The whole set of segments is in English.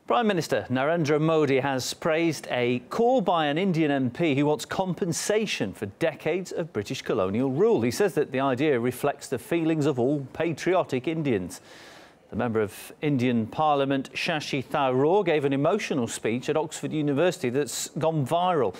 Prime Minister Narendra Modi has praised a call by an Indian MP who wants compensation for decades of British colonial rule. He says that the idea reflects the feelings of all patriotic Indians. The member of Indian Parliament, Shashi Tharoor, gave an emotional speech at Oxford University that's gone viral.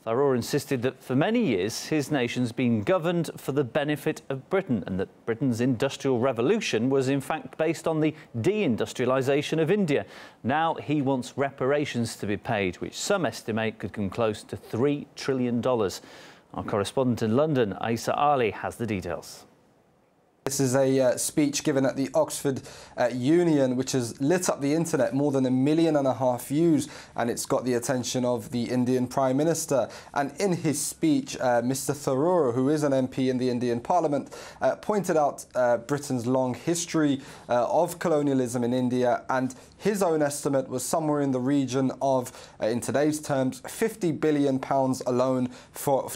Tharoor insisted that for many years his nation's been governed for the benefit of Britain and that Britain's industrial revolution was in fact based on the deindustrialisation of India. Now he wants reparations to be paid, which some estimate could come close to $3 trillion. Our correspondent in London, Aisa Ali, has the details. This is a speech given at the Oxford Union, which has lit up the internet, more than 1.5 million views, and it's got the attention of the Indian Prime Minister. And in his speech, Mr. Tharoor, who is an MP in the Indian Parliament, pointed out Britain's long history of colonialism in India, and his own estimate was somewhere in the region of, in today's terms, £50 billion alone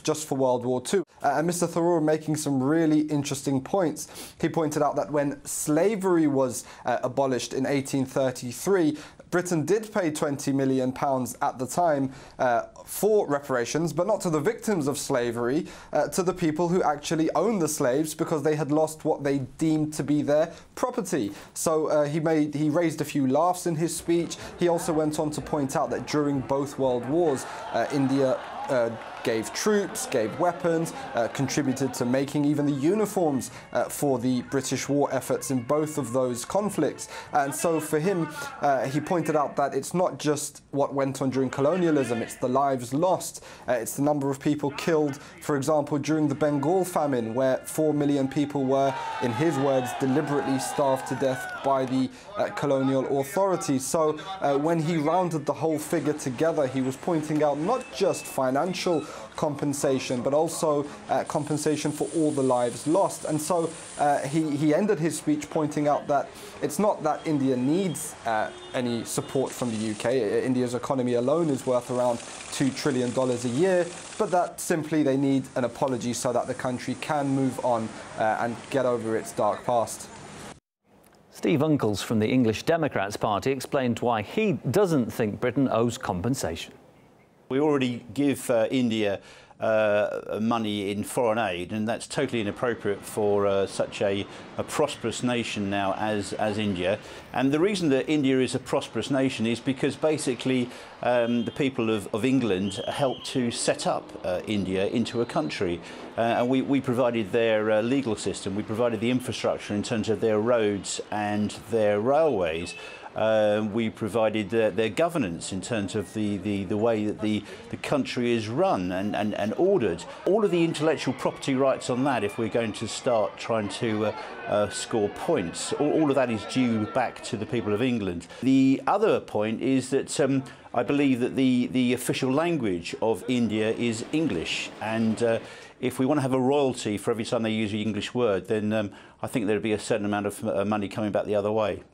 just for World War II. And Mr. Tharoor making some really interesting points. He pointed out that when slavery was abolished in 1833, Britain did pay £20 million at the time for reparations, but not to the victims of slavery, to the people who actually owned the slaves because they had lost what they deemed to be their property. So he raised a few laughs in his speech. He also went on to point out that during both world wars, India gave troops, gave weapons, contributed to making even the uniforms for the British war efforts in both of those conflicts. And so for him, he pointed out that it's not just what went on during colonialism, it's the lives lost, it's the number of people killed, for example, during the Bengal famine, where 4 million people were, in his words, deliberately starved to death by the colonial authorities. So when he rounded the whole figure together, he was pointing out not just financial compensation, but also compensation for all the lives lost. And so he ended his speech pointing out that it's not that India needs any support from the UK. India's economy alone is worth around $2 trillion a year, but that simply they need an apology so that the country can move on and get over its dark past. Steve Uncles from the English Democrats Party explained why he doesn't think Britain owes compensation. We already give India money in foreign aid, and that's totally inappropriate for such a prosperous nation now as India. And the reason that India is a prosperous nation is because basically the people of England helped to set up India into a country. And we provided their legal system, we provided the infrastructure in terms of their roads and their railways. We provided their governance in terms of the way that the country is run and ordered. All of the intellectual property rights on that, if we're going to start trying to score points, all of that is due back to the people of England. The other point is that I believe that the official language of India is English, and if we want to have a royalty for every time they use the English word, then I think there'd be a certain amount of money coming back the other way.